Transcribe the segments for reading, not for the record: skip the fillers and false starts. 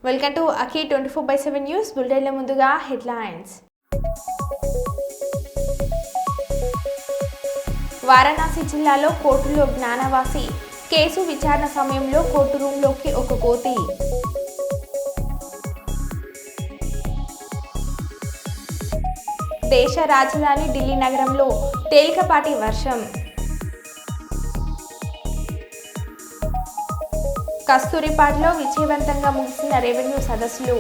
Welcome to అఖి 24/7 news బులెటిన్ల ముందుగా headlines. Varanasi జిల్లాలో కోర్టులో జ్ఞానవాసి కేసు విచారణ సమయంలో కోర్టు రూంలోకి ఒక కోతి. దేశ రాజధాని ఢిల్లీ నగరంలో తేలికపాటి వర్షం. కస్తూరిపాడులో విజయవంతంగా ముగిసిన రెవెన్యూ సదస్సులు.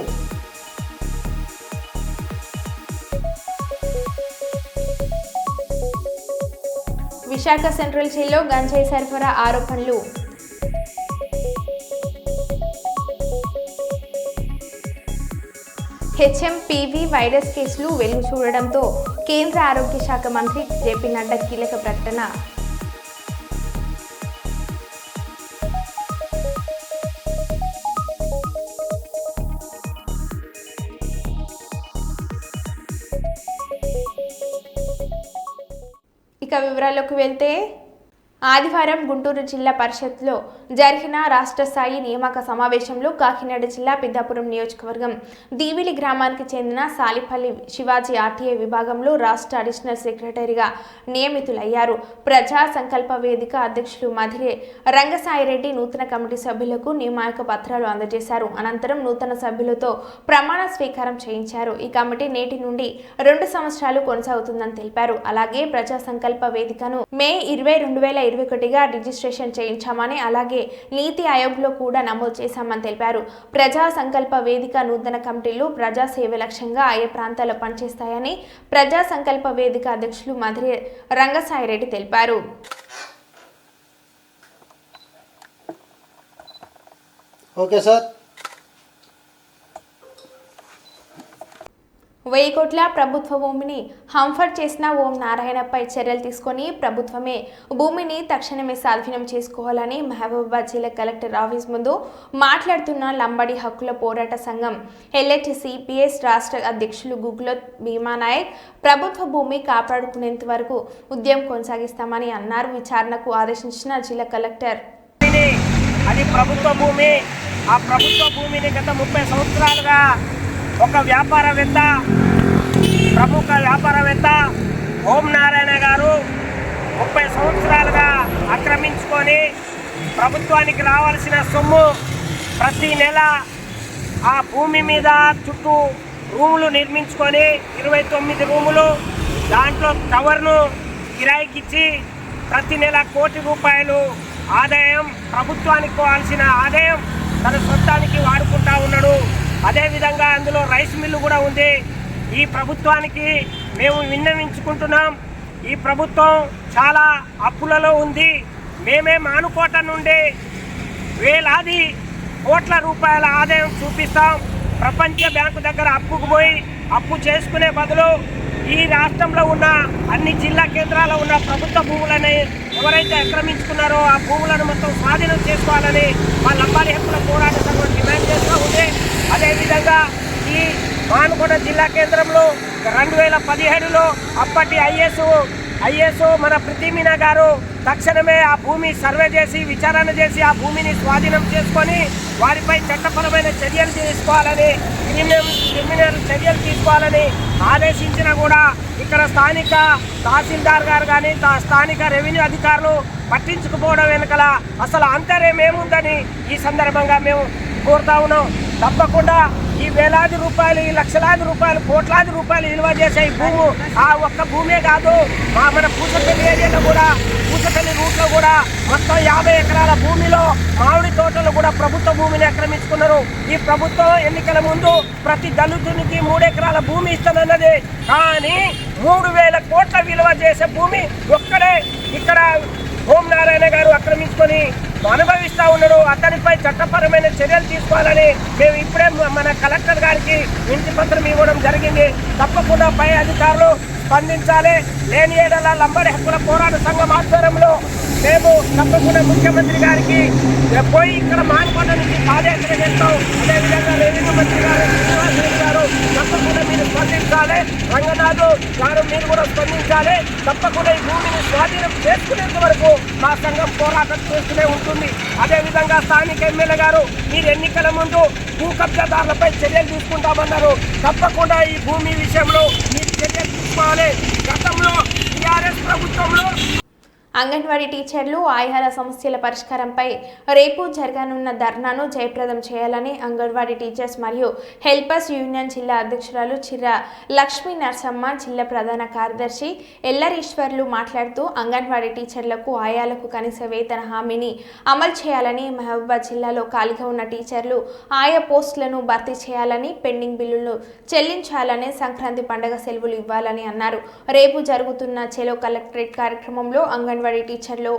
విశాఖ సెంట్రల్ జైల్లో గంజాయి సరఫరా ఆరోపణలు. హెచ్ఎంపీవీ వైరస్ కేసులు వెలుగు చూడడంతో కేంద్ర ఆరోగ్య శాఖ మంత్రి జేపీ నడ్డా కీలక ప్రకటన. ఇక వివరాల్లోకి వెళ్తే ఆదివారం గుంటూరు జిల్లా పరిషత్లో జరిగిన రాష్ట్ర స్థాయి నియామక సమావేశంలో కాకినాడ జిల్లా పెద్దాపురం నియోజకవర్గం దీవిలి గ్రామానికి చెందిన సాలిపల్లి శివాజీ ఆర్టీఐ విభాగంలో రాష్ట్ర అడిషనల్ సెక్రటరీగా నియమితులయ్యారు. ప్రజా సంకల్ప వేదిక అధ్యక్షులు మధిరే రంగసాయిరెడ్డి నూతన కమిటీ సభ్యులకు నియామక పత్రాలు అందజేశారు. అనంతరం నూతన సభ్యులతో ప్రమాణ స్వీకారం చేయించారు. ఈ కమిటీ నేటి నుండి 2 సంవత్సరాలు కొనసాగుతుందని తెలిపారు. అలాగే ప్రజా సంకల్ప వేదికను మే 20, 2021గా రిజిస్ట్రేషన్ చేయించామని, అలాగే నీతి ఆయోగ్లో కూడా నమోదు చేశామని తెలిపారు. ప్రజా సంకల్ప వేదిక నూతన కమిటీలు ప్రజా సేవ లక్ష్యంగా ఆయా ప్రాంతాల్లో పనిచేస్తాయని ప్రజా సంకల్ప వేదిక అధ్యక్షులు మధిరే రంగసాయిరెడ్డి తెలిపారు. Okay sir. 1000 కోట్ల ప్రభుత్వ భూమిని హంఫర్ చేసిన ఓం నారాయణపై చర్యలు తీసుకొని ప్రభుత్వమే భూమిని తక్షణమే స్వాధీనం చేసుకోవాలని మహబూబాబాద్ జిల్లా కలెక్టర్ ఆఫీస్ ముందు మాట్లాడుతున్న లంబడి హక్కుల పోరాట సంఘం LHCPS రాష్ట్ర అధ్యక్షులు గుగ్లోత్ భీమానాయక్ ప్రభుత్వ భూమి కాపాడుకునేంత వరకు ఉద్యమం కొనసాగిస్తామని అన్నారు. విచారణకు ఆదేశించిన జిల్లా కలెక్టర్ అది ప్రభుత్వ భూమి, ఆ ప్రభుత్వ భూమిని గత 30 సంవత్సరాలుగా ఒక వ్యాపారవేత్త, ప్రముఖ వ్యాపారవేత్త ఓం నారాయణ గారు 30 సంవత్సరాలుగా ఆక్రమించుకొని ప్రభుత్వానికి రావాల్సిన సొమ్ము ప్రతి నెల ఆ భూమి మీద చుట్టూ రూములు నిర్మించుకొని 29 రూములు, దాంట్లో టవర్ను కిరాయికిచ్చి ప్రతి నెల ₹1 కోటి ఆదాయం, ప్రభుత్వానికి కావాల్సిన ఆదాయం తన సొంతానికి వాడుకుంటా ఉన్నాడు. అదేవిధంగా అందులో రైస్ మిల్లు కూడా ఉంది. ఈ ప్రభుత్వానికి మేము విన్నవించుకుంటున్నాం, ఈ ప్రభుత్వం చాలా అప్పులలో ఉంది. మేమే మానుకోట నుండి వేలాది కోట్ల రూపాయల ఆదాయం చూపిస్తాం. ప్రపంచ బ్యాంకు దగ్గర అప్పుకు పోయి అప్పు చేసుకునే బదులు ఈ రాష్ట్రంలో ఉన్న అన్ని జిల్లా కేంద్రాల్లో ఉన్న ప్రభుత్వ భూములని ఎవరైతే ఆక్రమించుకున్నారో ఆ భూములను మొత్తం స్వాధీనం చేసుకోవాలని మా లంబాడి హక్కుల పోరాట సంఘం డిమాండ్ చేస్తూ ఉంది. అదేవిధంగా ఈ మానుకోట జిల్లా కేంద్రంలో 2017లో అప్పటి ఐఏఎస్ మన ప్రతిమీనా గారు తక్షణమే ఆ భూమి సర్వే చేసి విచారణ చేసి ఆ భూమిని స్వాధీనం చేసుకొని వారిపై చట్టపరమైన చర్యలు తీసుకోవాలని, క్రిమినల్ చర్యలు తీసుకోవాలని ఆదేశించినా కూడా ఇక్కడ స్థానిక తహసీల్దార్ గారు కానీ స్థానిక రెవెన్యూ అధికారులు పట్టించుకుపోవడం వెనుకల అసలు అంతర్యం ఏముందని ఈ సందర్భంగా మేము కోరుతా ఉన్నాం. తప్పకుండా ఈ వేలాది రూపాయలు, ఈ లక్షలాది రూపాయలు, కోట్లాది రూపాయలు విలువ చేసే ఈ భూము ఆ ఒక్క భూమే కాదు, మన పూసపల్లి ఏరియాలో కూడా, పూసపల్లి రూట్లో కూడా మొత్తం 50 ఎకరాల భూమిలో మామిడి తోటలు కూడా ప్రభుత్వ భూమిని ఆక్రమించుకున్నారు. ఈ ప్రభుత్వం ఎన్నికల ముందు ప్రతి దళితునికి 3 ఎకరాల భూమి ఇస్తానన్నది, కానీ 3000 కోట్ల విలువ చేసే భూమి ఒక్కడే ఇక్కడ ఓం నారాయణ గారు ఆక్రమించుకొని అనుభవిస్తూ ఉన్నాడు. అతనిపై చట్టపరమైన చర్యలు తీసుకోవాలని మేము ఇప్పుడే మన కలెక్టర్ గారికి వినతి పత్రం ఇవ్వడం జరిగింది. తప్పకుండా పై అధికారులు స్పందించాలి. లేని ఏడల లంబడి హక్కుల పోరాట సంఘం ఆధ్వర్యంలో మేము తప్పకుండా ముఖ్యమంత్రి గారికి పోయి ఇక్కడ మానుకోట నుంచి పాదయాత్ర చేస్తాం. అదేవిధంగా రెవెన్యూ మంత్రి గారు తప్పకుండా మీరు స్పందించాలి. రాజు గారు మీరు కూడా స్పందించాలి. తప్పకుండా ఈ భూమిని స్వాధీనం చేసుకునేంత వరకు మా సంఘం పోరాటం చేస్తూనే ఉంటుంది. అదేవిధంగా స్థానిక ఎమ్మెల్యే గారు మీరు ఎన్నికల ముందు భూ కబ్జాదారులపై చర్యలు తీసుకుంటామన్నారు. తప్పకుండా ఈ భూమి విషయంలో మీరు చర్యలు తీసుకోవాలి. గతంలో టీఆర్ఎస్ ప్రభుత్వంలో అంగన్వాడీ టీచర్లు ఆహార సమస్యల పరిష్కారంపై రేపు జరగనున్న ధర్నాను జయప్రదం చేయాలని అంగన్వాడీ టీచర్స్ మరియు హెల్పర్స్ యూనియన్ జిల్లా అధ్యక్షురాలు చిర్ర లక్ష్మీ నరసమ్మ, జిల్లా ప్రధాన కార్యదర్శి ఎల్లరీశ్వర్లు మాట్లాడుతూ అంగన్వాడీ టీచర్లకు ఆయాలకు కనీస వేతన హామీని అమలు చేయాలని, మహబూబాబాద్ జిల్లాలో ఖాళీగా ఉన్న టీచర్లు ఆయా పోస్టులను భర్తీ చేయాలని, పెండింగ్ బిల్లులు చెల్లించాలని, సంక్రాంతి పండుగ సెలవులు ఇవ్వాలని అన్నారు. రేపు జరుగుతున్న చెలో కలెక్టరేట్ కార్యక్రమంలో అంగన్వాడీ టీచర్లు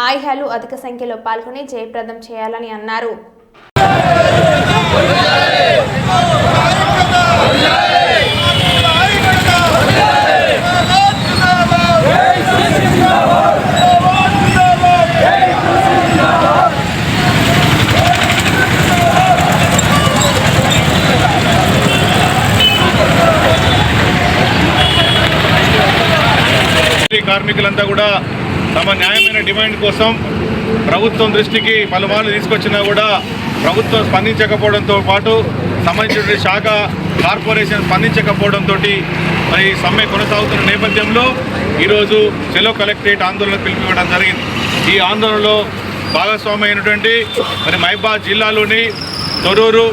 ఆయాలు అధిక సంఖ్యలో పాల్గొని జయప్రదం చేయాలని అన్నారు. కార్మికులంతా కూడా తమ న్యాయమైన డిమాండ్ కోసం ప్రభుత్వం దృష్టికి పలుమార్లు తీసుకొచ్చినా కూడా ప్రభుత్వం స్పందించకపోవడంతో పాటు సంబంధించిన శాఖ కార్పొరేషన్ స్పందించకపోవడంతో మరి సమ్మె కొనసాగుతున్న నేపథ్యంలో ఈరోజు చెలో కలెక్టరేట్ ఆందోళన పిలిపివ్వడం జరిగింది. ఈ ఆందోళనలో భాగస్వామి అయినటువంటి మరి మహబూబాబాద్ జిల్లాలోని తొర్రూరు,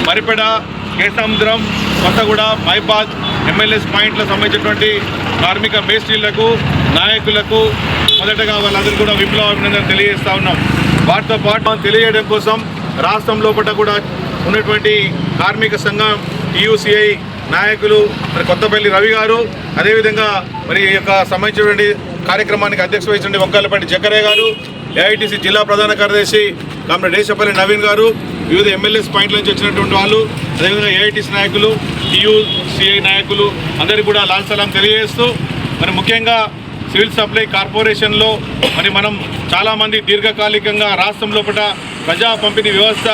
మరిపెడ, కేసముద్రం, కొత్తగూడ, మహబూబాబాద్ ఎమ్మెల్యేస్ పాయింట్లకు సంబంధించినటువంటి కార్మిక మేస్త్రీలకు, నాయకులకు మొదటగా వాళ్ళందరూ కూడా విప్లవ అభినందనలు తెలియజేస్తూ ఉన్నాం. వాటితో పాటు తెలియజేయడం కోసం రాష్ట్రం లోపల కూడా ఉన్నటువంటి కార్మిక సంఘం టీయూసీఐ నాయకులు మరి కొత్తపల్లి రవి గారు, అదేవిధంగా మరి ఈ యొక్క సంబంధించినటువంటి కార్యక్రమానికి అధ్యక్ష వహించిన వంకాయలపల్లి జక్కరయ్య గారు, ఏఐటీసీ జిల్లా ప్రధాన కార్యదర్శి కామ్రేడ్ దేశపల్లి నవీన్ గారు, వివిధ ఎమ్మెల్యేస్ పాయింట్ల నుంచి వచ్చినటువంటి వాళ్ళు, అదేవిధంగా ఏఐటీసీ నాయకులు, టీయూసీఐ నాయకులు అందరికీ కూడా లాల్ సలాం తెలియజేస్తూ మరి ముఖ్యంగా సివిల్ సప్లై కార్పొరేషన్లో మరి మనం చాలామంది దీర్ఘకాలికంగా రాష్ట్రం లోపల ప్రజా పంపిణీ వ్యవస్థ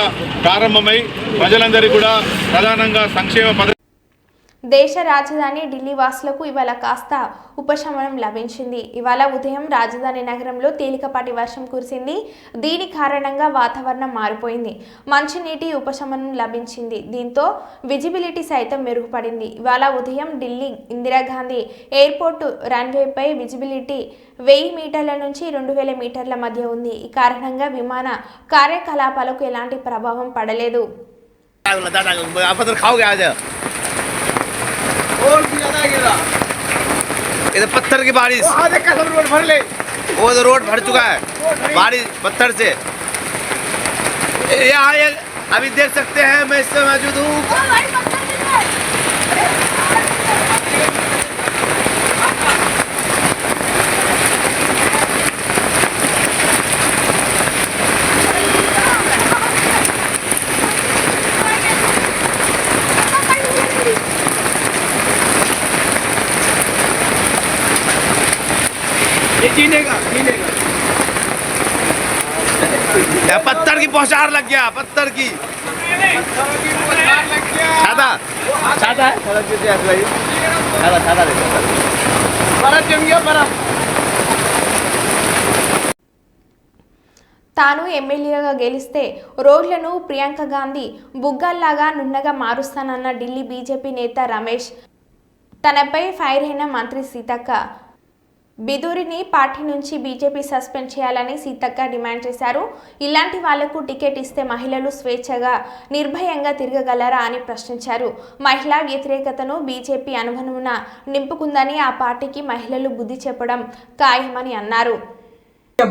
ప్రారంభమై ప్రజలందరికీ కూడా ప్రధానంగా సంక్షేమ పథకం. దేశ రాజధాని ఢిల్లీ వాసులకు ఇవాళ కాస్త ఉపశమనం లభించింది. ఇవాళ ఉదయం రాజధాని నగరంలో తేలికపాటి వర్షం కురిసింది. దీని కారణంగా వాతావరణం మారిపోయింది. మంచినీటి ఉపశమనం లభించింది. దీంతో విజిబిలిటీ సైతం మెరుగుపడింది. ఇవాళ ఉదయం ఢిల్లీ ఇందిరాగాంధీ ఎయిర్పోర్ట్ రన్వేపై విజిబిలిటీ 1000 మీటర్ల నుంచి 2000 మీటర్ల మధ్య ఉంది. ఈ కారణంగా విమాన కార్యకలాపాలకు ఎలాంటి ప్రభావం పడలేదు. इधर पत्थर की बारिश, वो तो रोड भर चुका है बारिश पत्थर से। यहाँ अभी देख सकते हैं मैं इससे मौजूद हूँ। पत्थर की पौछार लग गया, पत्थर की छाता छाता తాను ఎమ్మెల్యేగా గెలిస్తే రోడ్లను ప్రియాంక గాంధీ బుగ్గల్లాగా నున్నగా మారుస్తానన్న ఢిల్లీ బీజేపీ నేత రమేష్ తనపై ఫైర్ అయిన మంత్రి సీతక్క బిదూరిని పార్టీ నుంచి బీజేపీ సస్పెండ్ చేయాలని సీతక్క డిమాండ్ చేశారు. ఇలాంటి వాళ్లకు టికెట్ ఇస్తే మహిళలు స్వేచ్ఛగా నిర్భయంగా తిరగగలరా అని ప్రశ్నించారు. మహిళా వ్యతిరేకతను బీజేపీ అనుభవమున నింపుకుందని ఆ పార్టీకి మహిళలు బుద్ధి చెప్పడం ఖాయమని అన్నారు.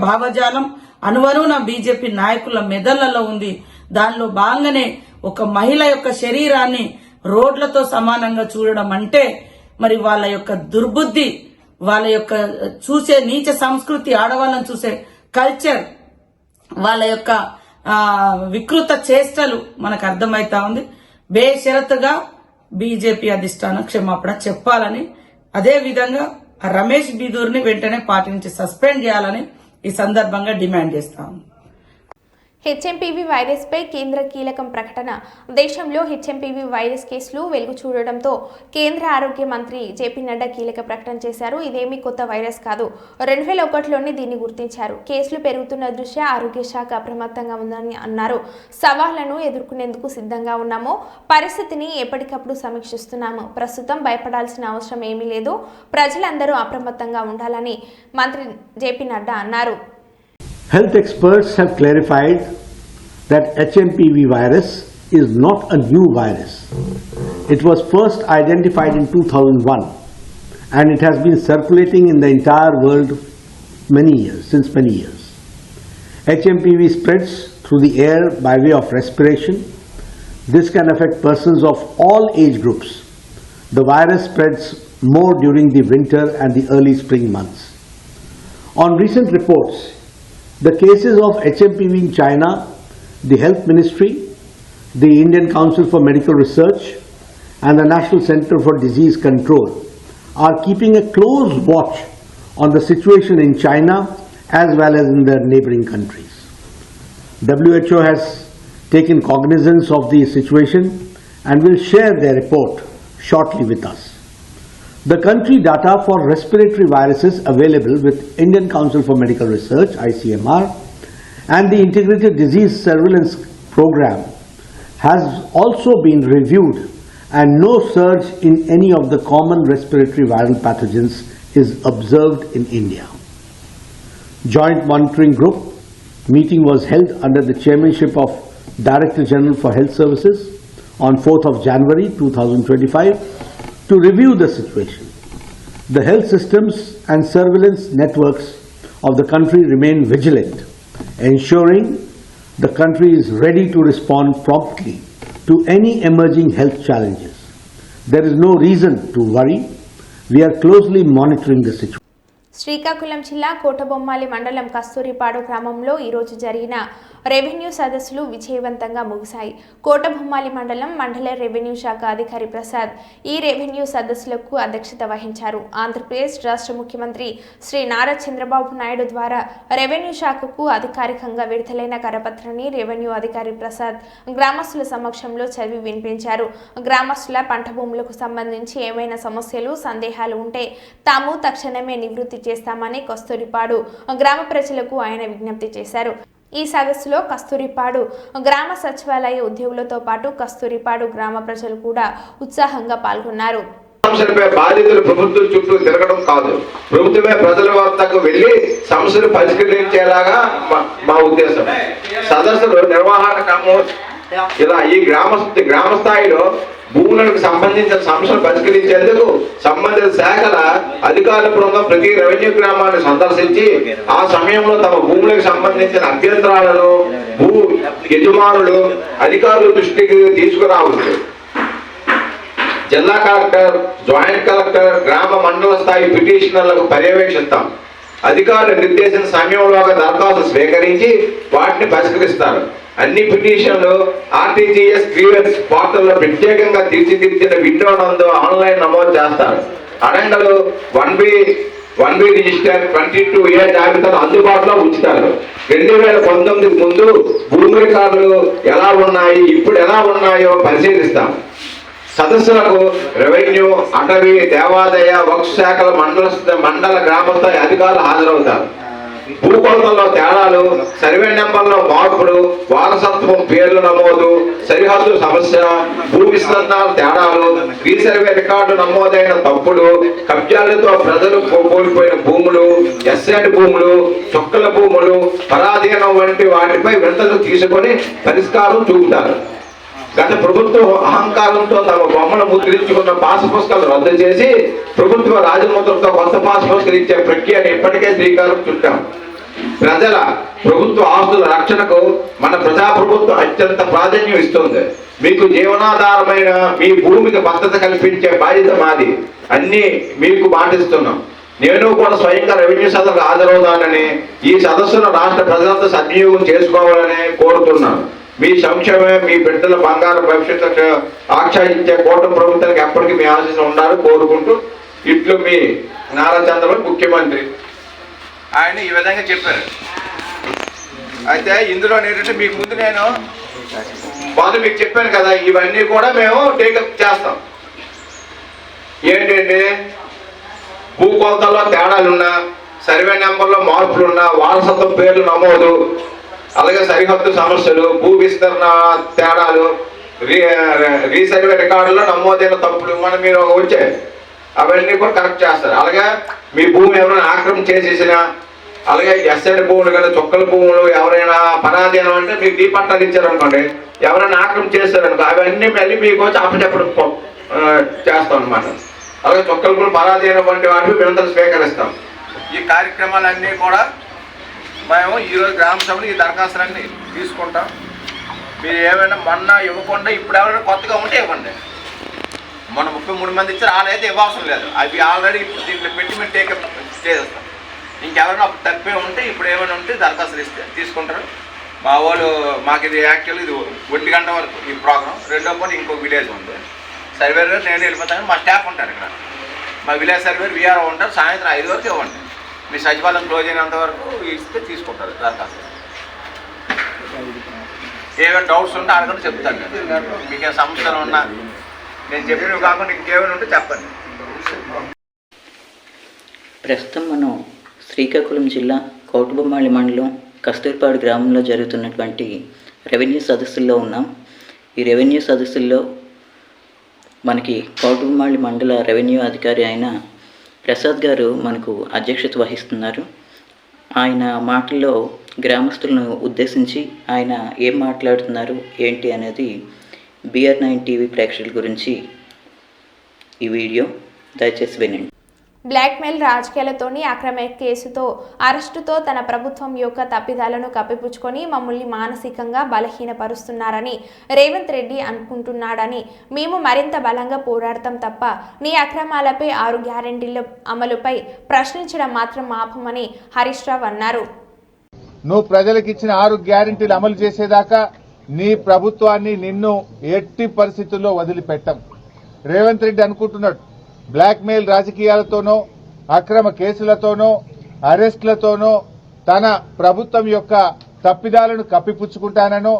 భావజాలం అనువనున బీజేపీ నాయకుల మెదళ్లలో ఉంది. దానిలో భాగంగానే ఒక మహిళ యొక్క శరీరాన్ని రోడ్లతో సమానంగా చూడడం అంటే మరి వాళ్ళ యొక్క దుర్బుద్ధి, వాళ్ళ యొక్క చూసే నీచ సంస్కృతి, ఆడవాళ్ళని చూసే కల్చర్, వాళ్ళ యొక్క వికృత చేష్టలు మనకు అర్థమైతా ఉంది. బేషరతుగా బీజేపీ అధిష్టానం క్షమాపణ చెప్పాలని, అదే విధంగా రమేష్ బిదూర్ని వెంటనే పార్టీ నుంచి సస్పెండ్ చేయాలని ఈ సందర్భంగా డిమాండ్ చేస్తాము. హెచ్ఎంపీవీ వైరస్పై కేంద్ర కీలకం ప్రకటన. దేశంలో హెచ్ఎంపీవీ వైరస్ కేసులు వెలుగు చూడడంతో కేంద్ర ఆరోగ్య మంత్రి జేపీ నడ్డా కీలక ప్రకటన చేశారు. ఇదేమీ కొత్త వైరస్ కాదు, 2001లోనే దీన్ని గుర్తించారు. కేసులు పెరుగుతున్న దృష్ట్యా ఆరోగ్య శాఖ అప్రమత్తంగా ఉందని అన్నారు. సవాళ్లను ఎదుర్కొనేందుకు సిద్ధంగా ఉన్నాము, పరిస్థితిని ఎప్పటికప్పుడు సమీక్షిస్తున్నాము. ప్రస్తుతం భయపడాల్సిన అవసరం ఏమీ లేదు, ప్రజలందరూ అప్రమత్తంగా ఉండాలని మంత్రి జేపీ నడ్డా అన్నారు. Health experts have clarified that HMPV virus is not a new virus. It was first identified in 2001 and it has been circulating in the entire world since many years. HMPV spreads through the air by way of respiration. This can affect persons of all age groups. The virus spreads more during the winter and the early spring months. On recent reports, the cases of HMPV in China, the Health Ministry, the Indian Council for Medical Research and the National Center for Disease Control are keeping a close watch on the situation in China as well as in the neighboring countries. WHO has taken cognizance of the situation and will share their report shortly with us. The country data for respiratory viruses available with Indian Council for Medical Research (ICMR) and the Integrated Disease Surveillance Program has also been reviewed and no surge in any of the common respiratory viral pathogens is observed in India. Joint Monitoring Group meeting was held under the chairmanship of Director General for Health Services on 4th of January 2025 to review the situation. The health systems and surveillance networks of the country remain vigilant, ensuring the country is ready to respond promptly to any emerging health challenges. There is no reason to worry. We are closely monitoring the situation. Srikakulam జిల్లా కోటబొమ్మాలి మండలం కస్తూరిపాడు గ్రామంలో ఈరోజు జరిగిన revenue సదస్సులు విజయవంతంగా ముగిశాయి. కోటబొమ్మాలి మండల revenue శాఖ అధికారి ప్రసాద్ ఈ రెవెన్యూ సదస్సులకు అధ్యక్షత వహించారు. ఆంధ్రప్రదేశ్ రాష్ట్ర ముఖ్యమంత్రి శ్రీ నారా చంద్రబాబు నాయుడు ద్వారా రెవెన్యూ శాఖకు అధికారికంగా విడుదలైన కరపత్రాన్ని రెవెన్యూ అధికారి ప్రసాద్ గ్రామస్తుల సమక్షంలో చదివి వినిపించారు. గ్రామస్తుల పంట భూములకు సంబంధించి ఏమైనా సమస్యలు, సందేహాలు ఉంటే తాము తక్షణమే నివృత్తి చేస్తామని కస్తూరిపాడు గ్రామ ప్రజలకు ఆయన విజ్ఞప్తి చేశారు. ఈ సదస్సులో కస్తూరిపాడు గ్రామ సచివాలయ ఉద్యోగులతో పాటు కస్తూరిపాడు గ్రామ ప్రజలు కూడా ఉత్సాహంగా పాల్గొన్నారు. సమస్యలపై బాధితులు ప్రభుత్వం చుట్టూ తిరగడం కాదు, ప్రభుత్వమే ప్రజల వద్దకు వెళ్లి సమస్యలు పరిష్కరించేలాగా మా ఉద్దేశం. సదస్సులు నిర్వహణ ఇలా ఈ గ్రామ స్థాయిలో భూములకు సంబంధించిన సమస్యలు పరిష్కరించేందుకు సంబంధిత శాఖల అధికారుల బృందం ప్రతి రెవెన్యూ గ్రామాన్ని సందర్శించి ఆ సమయంలో తమ భూములకు సంబంధించిన అభ్యంతరాలను భూ యజమానులు అధికారుల దృష్టికి తీసుకురావచ్చు. జిల్లా కలెక్టర్, జాయింట్ కలెక్టర్, గ్రామ మండల స్థాయి పిటిషనర్లకు పర్యవేక్షిస్తాం. అధికారులు నిర్దేశించిన సమయంలోగా దరఖాస్తు స్వీకరించి వాటిని పరిష్కరిస్తారు. అన్ని పిటిషన్లు ఆర్టీజీఎస్ గ్రీవెన్స్ పోర్టల్లో ప్రత్యేకంగా తీర్చిదిద్దిన విండో నందు ఆన్లైన్ నమోదు చేస్తారు. అడంగలు 1B రిజిస్టర్ 22A జాబితాను అందుబాటులో ఉంచుతారు. 2019 ముందు భూమి రికార్డులు ఎలా ఉన్నాయి, ఇప్పుడు ఎలా ఉన్నాయో పరిశీలిస్తాం. సదస్సులకు రెవెన్యూ, అటవీ, దేవాదాయ, వక్ఫ్ శాఖల మండల గ్రామస్థాయి అధికారులు హాజరవుతారు. భూకొలతల్లో తేడాలు, సర్వే నెంబర్లో మార్పులు, వారసత్వం పేర్లు నమోదు, సరిహద్దు సమస్య, భూ విస్తరణాల తేడాలు, రీసర్వే రికార్డు నమోదైన తప్పులు, కబ్జాలతో ప్రజలు కోల్పోయిన భూములు, ఎస్ఐడ్ భూములు, చొక్కల భూములు, పరాధీనం వంటి వాటిపై విడతలు తీసుకొని పరిష్కారం చూపుతారు. గత ప్రభుత్వం అహంకారంతో తమ బొమ్మను ముద్రించుకున్న పాస్ పుస్తకాలు రద్దు చేసి ప్రభుత్వ రాజముద్రతో కొత్త పాస్ పుస్తకాలు ఇచ్చే ప్రక్రియను ఇప్పటికే శ్రీకారం చుట్టాం. ప్రజల ప్రభుత్వ ఆస్తుల రక్షణకు మన ప్రజాప్రభుత్వం అత్యంత ప్రాధాన్యం ఇస్తుంది. మీకు జీవనాధారమైన మీ భూమికి భద్రత కల్పించే బాధ్యత మాది. అన్ని మీకు మాటిస్తున్నాం. నేను కూడా స్వయంగా రెవెన్యూ సదస్సుకు హాజరవుతానని, ఈ సదస్సును రాష్ట్ర ప్రజలంతా సద్వినియోగం చేసుకోవాలని కోరుతున్నాను. మీ సంక్షేమే మీ బిడ్డల బంగారు భవిష్యత్తు ఆక్షాయించే కూటమి ప్రభుత్వానికి ఎప్పటికీ మీ ఆశీస్సులు ఉండాలని కోరుకుంటూ ఇట్లు మీ నారా చంద్రబాబు ముఖ్యమంత్రి. ఆయన ఈ విధంగా చెప్పారు. అయితే ఇందులో ఏంటంటే మీకు ముందు నేను బాగా మీకు చెప్పాను కదా, ఇవన్నీ కూడా మేము టేకప్ చేస్తాం. ఏంటంటే భూ కొలతల్లో తేడాలున్నా, సర్వే నెంబర్లో మార్పులున్నా, వారసత్వ పేర్లు నమోదు, అలాగే సరిహద్దు సమస్యలు, భూ విస్తరణ తేడాలు, రీసర్వే రికార్డులో నమోదైన తప్పులు మనం మీరు వచ్చాయి అవన్నీ కూడా కరెక్ట్ చేస్తారు. అలాగే మీ భూమి ఎవరైనా ఆక్రమణ చేసేసినా, అలాగే ఎస్ఐడి భూములు కానీ చుక్కల భూములు ఎవరైనా పరాధీనం అంటే మీకు డీ పట్టాలు ఇచ్చారనుకోండి, ఎవరైనా ఆక్రమణ చేస్తారనుకో అవన్నీ మళ్ళీ మీకు వచ్చి అప్పచెప్పడం చేస్తాం అనమాట. అలాగే చుక్కల భూములు పరాధీనం వంటి వాటిని వినతులు స్వీకరిస్తాం. ఈ కార్యక్రమాలన్నీ కూడా మేము ఈరోజు గ్రామ సభలో ఈ దరఖాస్తులన్నీ తీసుకుంటాం. మీరు ఏమైనా మొన్న ఇవ్వకుండా ఇప్పుడు ఎవరైనా కొత్తగా ఉంటే ఇవ్వండి. మొన్న 33 మంది ఇచ్చారు, వాళ్ళైతే ఇవ్వవసరం లేదు, అవి ఆల్రెడీ ఇప్పుడు దీంట్లో పెట్టి మేము టేకప్ చేస్తాం. ఇంకెవరైనా అప్పుడు తప్పే ఉంటే ఇప్పుడు ఏమైనా ఉంటే దరఖాస్తులు ఇస్తే తీసుకుంటారు. మా వాళ్ళు మాకు ఇది యాక్చువల్లీ ఇది 1 గంట వరకు ఈ ప్రోగ్రామ్. రెండో పని ఇంకో విలేజ్ ఉంది, సర్వేర్ గారు నేను వెళ్ళిపోతాను, మా స్టాఫ్ ఉంటారు ఇక్కడ. మా విలేజ్ సర్వేర్ వీఆర్ఓ ఉంటారు. సాయంత్రం 5 వరకు ఇవ్వండి. మీ సచివాలయం క్లోజ్ అయినంత వరకు ఇస్తే తీసుకుంటారు దరఖాస్తు. ఏమైనా డౌట్స్ ఉంటే అడగండి, చెప్తాను నేను. మీకు ఏ సమస్యలు ఉన్నా నేను చెప్పినవి కాకుండా ఇంకేమైనా ఉంటే చెప్పండి. ప్రస్తుతం మనం శ్రీకాకుళం జిల్లా కౌటుబొమ్మాళి మండలం కస్తూర్పాడు గ్రామంలో జరుగుతున్నటువంటి రెవెన్యూ సదస్సుల్లో ఉన్నాం. ఈ రెవెన్యూ సదస్సుల్లో మనకి కౌటుబొమ్మాళి మండల రెవెన్యూ అధికారి అయిన ప్రసాద్ గారు మనకు అధ్యక్షత వహిస్తున్నారు. ఆయన మాటల్లో గ్రామస్తులను ఉద్దేశించి ఆయన ఏం మాట్లాడుతున్నారు ఏంటి అనేది BR9 టీవీ ప్రేక్షకుల గురించి ఈ వీడియో దయచేసి వినండి. బ్లాక్మెయిల్ రాజకీయాలతోని అక్రమ కేసుతో అరెస్టుతో తన ప్రభుత్వం యొక్క తప్పిదాలను కప్పిపుచ్చుకొని మమ్మల్ని మానసికంగా బలహీనపరుస్తున్నారని రేవంత్ రెడ్డి అనుకుంటున్నాడని, మేము మరింత బలంగా పోరాడతాం తప్ప నీ అక్రమాలపై 6 గ్యారెంటీల అమలుపై ప్రశ్నించడం మాత్రం ఆపమని హరీష్ రావు అన్నారు. నువ్వు ప్రజలకు ఇచ్చిన 6 గ్యారెంటీలు అమలు చేసేదాకా నీ ప్రభుత్వాన్ని నిన్ను ఎట్టి పరిస్థితుల్లో వదిలిపెట్టం. రేవంత్ రెడ్డి అనుకుంటున్నాడు బ్లాక్మెయిల్ రాజకీయాలతోనో అక్రమ కేసులతోనో అరెస్టులతోనో తన ప్రభుత్వం యొక్క తప్పిదాలను కప్పిపుచ్చుకుంటానో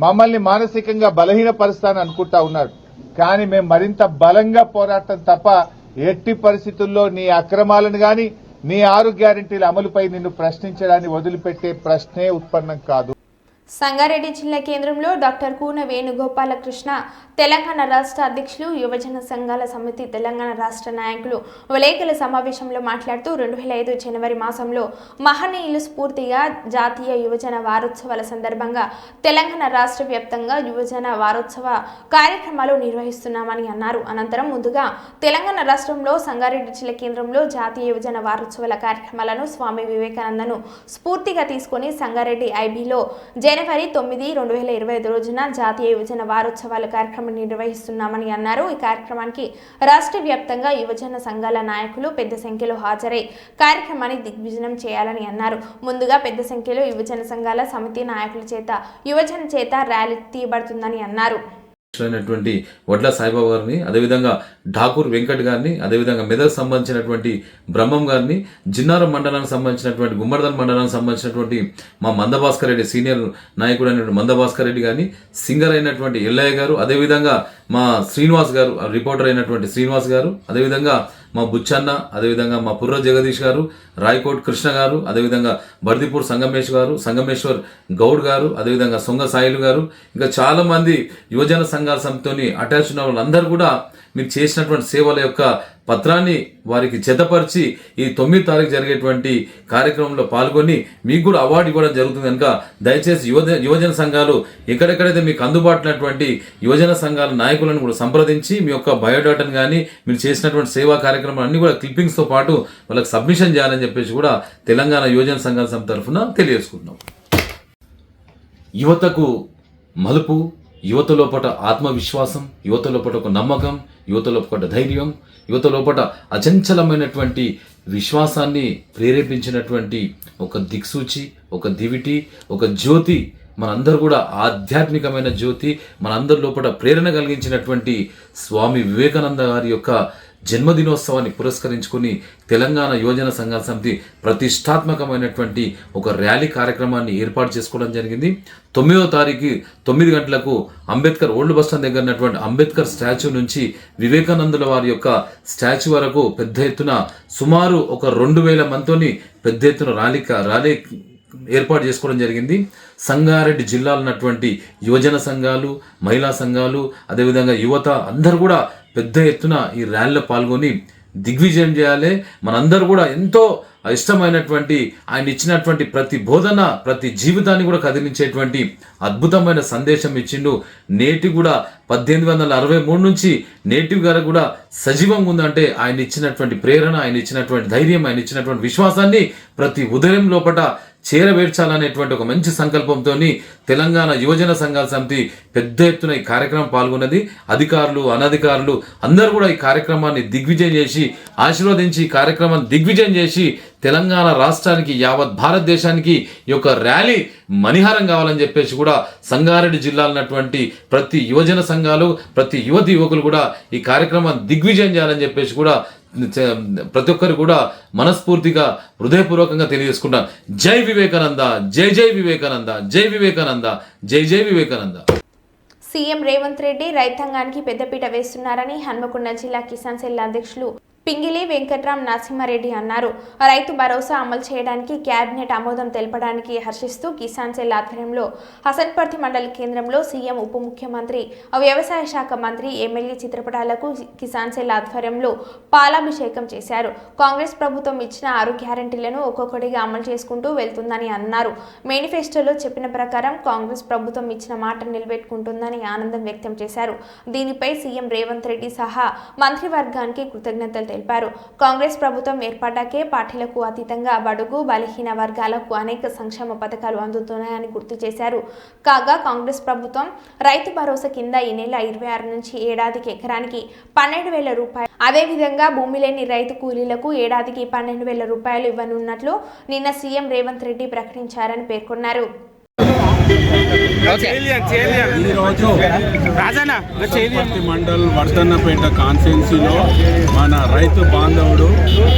మమ్మల్ని మానసికంగా బలహీనపరుస్తానని అనుకుంటా ఉన్నాడు. కానీ మేము మరింత బలంగా పోరాటం తప్ప ఎట్టి పరిస్థితుల్లో నీ అక్రమాలను గాని నీ 6 గ్యారెంటీల అమలుపై నిన్ను ప్రశ్నించడాన్ని వదిలిపెట్టే ప్రశ్నే ఉత్పన్నం కాదు. సంగారెడ్డి జిల్లా కేంద్రంలో డాక్టర్ కూన వేణుగోపాలకృష్ణ తెలంగాణ రాష్ట్ర అధ్యక్షులు యువజన సంఘాల సమితి తెలంగాణ రాష్ట్ర నాయకులు విలేకరుల సమావేశంలో మాట్లాడుతూ 2005 జనవరి మాసంలో మహనీయులు స్ఫూర్తిగా జాతీయ యువజన వారోత్సవాల సందర్భంగా తెలంగాణ రాష్ట్ర వ్యాప్తంగా యువజన వారోత్సవ కార్యక్రమాలు నిర్వహిస్తున్నామని అన్నారు. అనంతరం ముందుగా తెలంగాణ రాష్ట్రంలో సంగారెడ్డి జిల్లా కేంద్రంలో జాతీయ యువజన వారోత్సవాల కార్యక్రమాలను స్వామి వివేకానందను స్ఫూర్తిగా తీసుకుని సంగారెడ్డి ఐబీలో జనవరి 9, 2025 రోజున జాతీయ యువజన వారోత్సవాల కార్యక్రమం నిర్వహిస్తున్నామని అన్నారు. ఈ కార్యక్రమానికి రాష్ట్ర వ్యాప్తంగా యువజన సంఘాల నాయకులు పెద్ద సంఖ్యలో హాజరై కార్యక్రమాన్ని దిగ్విజయం చేయాలని అన్నారు. ముందుగా పెద్ద సంఖ్యలో యువజన సంఘాల సమితి నాయకుల చేత యువజన చేత ర్యాలీ తీయబడుతుందని అన్నారు. అయినటువంటి వడ్ల సాయిబాబా గారిని, అదేవిధంగా ఠాకూర్ వెంకట్ గారిని, అదేవిధంగా మెదక్ సంబంధించినటువంటి బ్రహ్మం గారిని, జిన్నారం మండలానికి సంబంధించినటువంటి గుమ్మర్దల్ మండలానికి సంబంధించినటువంటి మా మందభాస్కర్ రెడ్డి సీనియర్ నాయకుడు అయినటువంటి మందభాస్కర్ రెడ్డి గారిని, సింగర్ అయినటువంటి ఎల్లయ్య గారు, అదేవిధంగా మా శ్రీనివాస్ గారు రిపోర్టర్ అయినటువంటి శ్రీనివాస్ గారు, అదేవిధంగా మా బుచ్చన్న, అదేవిధంగా మా పుర్ర జగదీష్ గారు, రాయకోట్ కృష్ణ గారు, అదేవిధంగా బర్దిపూర్ సంగమేశ్వర్ గౌడ్ గారు, అదేవిధంగా సొంగ సాయిలు గారు, ఇంకా చాలా మంది యువజన సంఘాల సమితితోని అటాచ్ ఉన్న వాళ్ళందరూ కూడా మీరు చేసినటువంటి సేవల యొక్క పత్రాన్ని వారికి జతపరిచి ఈ 9వ తారీఖు జరిగేటువంటి కార్యక్రమంలో పాల్గొని మీకు కూడా అవార్డు ఇవ్వడం జరుగుతుంది. కనుక దయచేసి యువజన సంఘాలు ఎక్కడెక్కడైతే మీకు అందుబాటునటువంటి యువజన సంఘాల నాయకులను కూడా సంప్రదించి మీ యొక్క బయోడాటాను కానీ మీరు చేసినటువంటి సేవా కార్యక్రమాలు అన్ని కూడా క్లిప్పింగ్స్తో పాటు వాళ్ళకి సబ్మిషన్ చేయాలని చెప్పేసి కూడా తెలంగాణ యువజన సంఘాల సమితి తరఫున తెలియజేసుకుంటున్నాం. యువతకు మలుపు, యువత లోపల ఆత్మవిశ్వాసం, యువత లోపల ఒక నమ్మకం, యువత లోపల ధైర్యం, యువత లోపల అచంచలమైనటువంటి విశ్వాసాన్ని ప్రేరేపించినటువంటి ఒక దిక్సూచి, ఒక దివిటి, ఒక జ్యోతి, మనందరూ కూడా ఆధ్యాత్మికమైన జ్యోతి, మనందరి లోపల ప్రేరణ కలిగించినటువంటి స్వామి వివేకానంద గారి యొక్క జన్మదినోత్సవాన్ని పురస్కరించుకుని తెలంగాణ యువజన సంఘాల సమితి ప్రతిష్టాత్మకమైనటువంటి ఒక ర్యాలీ కార్యక్రమాన్ని ఏర్పాటు చేసుకోవడం జరిగింది. 9వ తారీఖు 9 గంటలకు అంబేద్కర్ ఓల్డ్ బస్ స్టాండ్ దగ్గర ఉన్నటువంటి అంబేద్కర్ స్టాచ్యూ నుంచి వివేకానందుల వారి యొక్క స్టాచ్యూ వరకు పెద్ద ఎత్తున సుమారు ఒక 2000 మందితోని పెద్ద ఎత్తున ర్యాలీ ఏర్పాటు చేసుకోవడం జరిగింది. సంగారెడ్డి జిల్లాలో ఉన్నటువంటి యువజన సంఘాలు, మహిళా సంఘాలు, అదేవిధంగా యువత అందరూ కూడా పెద్ద ఎత్తున ఈ ర్యాలీలో పాల్గొని దిగ్విజయం చేయాలి. మనందరూ కూడా ఎంతో ఇష్టమైనటువంటి ఆయన ఇచ్చినటువంటి ప్రతి బోధన ప్రతి జీవితాన్ని కూడా కదిలించేటువంటి అద్భుతమైన సందేశం ఇచ్చిండు. నేటి కూడా 1863 నుంచి నేటి వరకు కూడా సజీవంగా ఉందంటే ఆయన ఇచ్చినటువంటి ప్రేరణ, ఆయన ఇచ్చినటువంటి ధైర్యం, ఆయన ఇచ్చినటువంటి విశ్వాసాన్ని ప్రతి ఉదయం లోపల చేరవేర్చాలనేటువంటి ఒక మంచి సంకల్పంతో తెలంగాణ యువజన సంఘాల సమితి పెద్ద ఎత్తున ఈ కార్యక్రమం పాల్గొన్నది. అధికారులు, అనధికారులు అందరూ కూడా ఈ కార్యక్రమాన్ని దిగ్విజయం చేసి ఆశీర్వదించి ఈ కార్యక్రమాన్ని దిగ్విజయం చేసి తెలంగాణ రాష్ట్రానికి, యావత్ భారతదేశానికి ఈ యొక్క ర్యాలీ మణిహారం కావాలని చెప్పేసి కూడా సంగారెడ్డి జిల్లాలో ఉన్నటువంటి ప్రతి యువజన సంఘాలు, ప్రతి యువతి యువకులు కూడా ఈ కార్యక్రమాన్ని దిగ్విజయం చేయాలని చెప్పేసి కూడా ప్రతి ఒక్కరు కూడా మనస్ఫూర్తిగా హృదయపూర్వకంగా తెలియజేసుకుంటాం. జై వివేకానంద, జై జై వివేకానంద, జై వివేకానంద, జై జై వివేకానంద. సీఎం రేవంత్ రెడ్డి రైతాంగానికి పెద్దపీట వేస్తున్నారని హన్మకొండ జిల్లా కిసాన్ సెల్ అధ్యక్షులు పింగిలి వెంకట్రామ్ నరసింహారెడ్డి అన్నారు. రైతు భరోసా అమలు చేయడానికి కేబినెట్ ఆమోదం తెలపడానికి హర్షిస్తూ కిసాన్ సెల్ ఆధ్వర్యంలో హసన్పర్తి మండల కేంద్రంలో సీఎం, ఉప ముఖ్యమంత్రి, వ్యవసాయ శాఖ మంత్రి, ఎమ్మెల్యే చిత్రపటాలకు కిసాన్ సెల్ ఆధ్వర్యంలో పాలాభిషేకం చేశారు. కాంగ్రెస్ ప్రభుత్వం ఇచ్చిన 6 గ్యారెంటీలను ఒక్కొక్కటిగా అమలు చేసుకుంటూ వెళ్తుందని అన్నారు. మేనిఫెస్టోలో చెప్పిన ప్రకారం కాంగ్రెస్ ప్రభుత్వం ఇచ్చిన మాట నిలబెట్టుకుంటుందని ఆనందం వ్యక్తం చేశారు. దీనిపై సీఎం రేవంత్ రెడ్డి సహా మంత్రివర్గానికి కృతజ్ఞతలు తెలిపారు. కాంగ్రెస్ ప్రభుత్వం ఏర్పడ్డాకే పార్టీలకు అతీతంగా బడుగు బలహీన వర్గాలకు అనేక సంక్షేమ పథకాలు అందుతున్నాయని గుర్తు చేశారు. కాగా కాంగ్రెస్ ప్రభుత్వం రైతు భరోసా కింద ఈ నెల 26 నుంచి ఏడాదికి ఎకరానికి 12,000 రూపాయలు, అదేవిధంగా భూమి లేని రైతు కూలీలకు ఏడాదికి 12,000 రూపాయలు ఇవ్వనున్నట్లు నిన్న సీఎం రేవంత్ రెడ్డి ప్రకటించారని పేర్కొన్నారు. మండల్ వర్ధన్నపేట కాన్స్టిట్యున్సీలో మన రైతు బాంధవుడు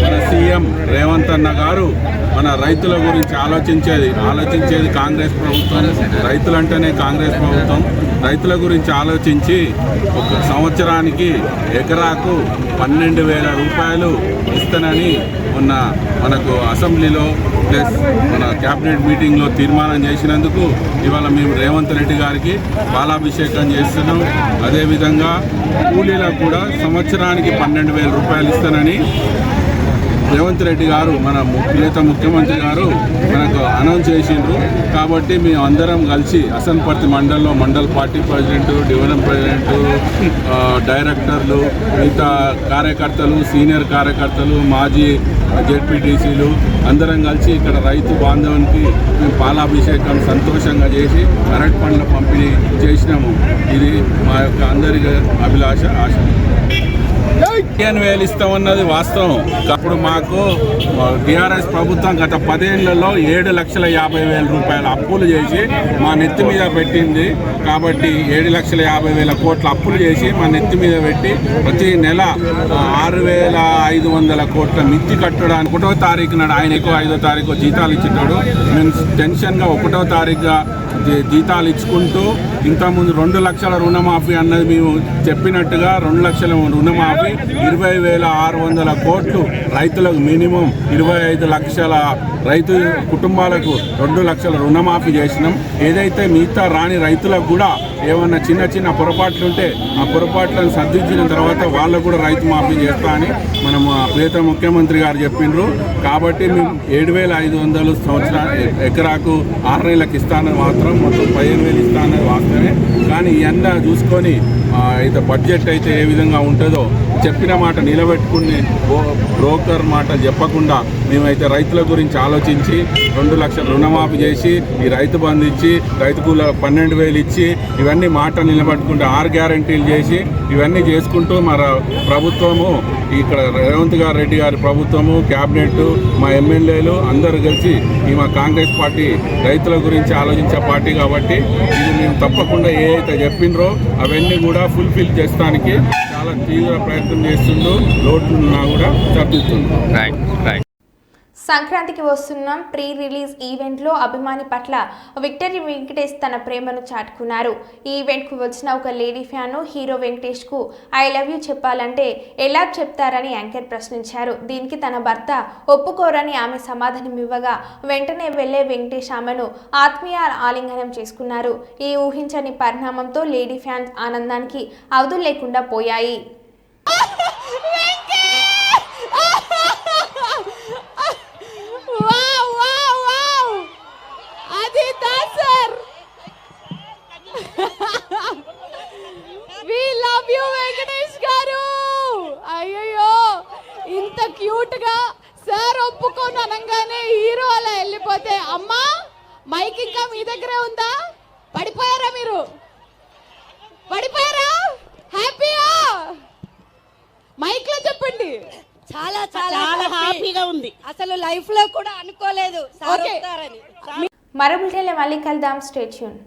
మన సీఎం రేవంత్ అన్న గారు మన రైతుల గురించి ఆలోచించేది కాంగ్రెస్ ప్రభుత్వం. రైతులంటేనే కాంగ్రెస్ ప్రభుత్వం. రైతుల గురించి ఆలోచించి ఒక సంవత్సరానికి ఎకరాకు 12,000 రూపాయలు ఇస్తానని మొన్న మనకు అసెంబ్లీలో ప్లస్ మన క్యాబినెట్ మీటింగ్లో తీర్మానం చేసినందుకు ఇవాళ మేము రేవంత్ రెడ్డి గారికి పాలాభిషేకం చేస్తున్నాం. అదేవిధంగా కూలీలకు కూడా సంవత్సరానికి 12,000 రూపాయలు ఇస్తానని రేవంత్ రెడ్డి గారు మన ముఖ్యమంత్రి గారు మనకు అనౌన్స్ చేసిండ్రు. కాబట్టి మేము అందరం కలిసి హసన్పర్తి మండల్లో mandal party president, division president, డైరెక్టర్లు, మిగతా కార్యకర్తలు, సీనియర్ కార్యకర్తలు, మాజీ జెడ్పీటీసీలు అందరం కలిసి ఇక్కడ రైతు బాంధవునికి మేము పాలాభిషేకం సంతోషంగా చేసి అరటి పండ్ల పంపిణీ చేసినాము. ఇది మా యొక్క అందరి అభిలాష, ఆశ. 15,000 ఇస్తామన్నది వాస్తవం. అప్పుడు మాకు టీఆర్ఎస్ ప్రభుత్వం గత 10 ఏళ్లలో 7,50,000 రూపాయల అప్పులు చేసి మా నెత్తి మీద పెట్టింది. కాబట్టి 7,50,000 కోట్ల అప్పులు చేసి మా నెత్తి మీద పెట్టి ప్రతి నెల 6,500 కోట్ల మిత్తి కట్టడానికి 1వ తారీఖు నాడు ఆయనకు 5వ తారీఖు జీతాలు ఇచ్చేటాడు. మేము టెన్షన్గా 1వ తారీఖుగా జీతాలు ఇచ్చుకుంటూ ఇంతకుముందు 2 లక్షల రుణమాఫీ అన్నది మేము చెప్పినట్టుగా 2 లక్షల రుణమాఫీ 20,600 కోట్లు రైతులకు మినిమం 25 లక్షల రైతు కుటుంబాలకు 2 లక్షల రుణమాఫీ చేసినాం. ఏదైతే మిగతా రాని రైతులకు కూడా ఏమన్నా చిన్న చిన్న పొరపాట్లు ఉంటే ఆ పొరపాట్లను సర్దించిన తర్వాత వాళ్ళకు కూడా రైతు మాఫీ చేస్తా అని మనం ప్రియతమ ముఖ్యమంత్రి గారు చెప్పిండ్రు. కాబట్టి మేము 7,500 సంవత్సరాలు ఎకరాకు 6 నెలలకు ఇస్తానని మాత్రం మొత్తం 15,000 ఇస్తానని వాస్తవమే. కానీ ఇవన్నీ చూసుకొని అయితే బడ్జెట్ అయితే ఏ విధంగా ఉంటుందో చెప్పిన మాట నిలబెట్టుకుని బ్రోకర్ మాట చెప్పకుండా మేమైతే రైతుల గురించి ఆలోచించి 2 లక్షల రుణమాఫీ చేసి ఈ రైతు బంధు ఇచ్చి రైతు కూల 12,000 ఇచ్చి ఇవన్నీ మాట నిలబెట్టుకుంటూ 6 గ్యారెంటీలు చేసి ఇవన్నీ చేసుకుంటూ మన ప్రభుత్వము ఇక్కడ రేవంత్ రెడ్డి గారి ప్రభుత్వము, క్యాబినెట్, మా ఎమ్మెల్యేలు అందరూ కలిసి ఈ మా కాంగ్రెస్ పార్టీ రైతుల గురించి ఆలోచించే పార్టీ కాబట్టి ఇది మేము తప్పకుండా ఏ అయితే చెప్పినరో అవన్నీ కూడా ఫుల్ఫిల్ చేస్తానికి చాలా తీవ్ర ప్రయత్నం చేస్తుండో, లోటున్నా కూడా సర్దిస్తుండో. సంక్రాంతికి వస్తున్న ప్రీ రిలీజ్ ఈవెంట్లో అభిమాని పట్ల విక్టరీ వెంకటేష్ తన ప్రేమను చాటుకున్నారు. ఈ ఈవెంట్కు వచ్చిన ఒక లేడీ ఫ్యాన్ హీరో వెంకటేష్కు ఐ లవ్ యూ చెప్పాలంటే ఎలా చెప్తారని యాంకర్ ప్రశ్నించారు. దీనికి తన భర్త ఒప్పుకోరని ఆమె సమాధానం ఇవ్వగా వెంటనే వెళ్లే వెంకటేష్ ఆమెను ఆత్మీయ ఆలింగనం చేసుకున్నారు. ఈ ఊహించని పరిణామంతో లేడీ ఫ్యాన్స్ ఆనందానికి అవధులు లేకుండా పోయాయి. అయ్యో ఇంత క్యూట్ గా సార్ ఒప్పుకొని అనగానే హీరో అలా వెళ్ళిపోతే, అమ్మా మైక్ ఇంకా మీ దగ్గరే ఉందా? పడిపోయారా మీరు? పడిపోయారా? హ్యాపీయా? మైక్ లో చెప్పండి. చాలా చాలా హ్యాపీగా ఉంది. అసలు లైఫ్ లో కూడా అనుకోలేదు. మరో బులెటిన్లో మళ్ళీ కలుద్దాం. Stay tune.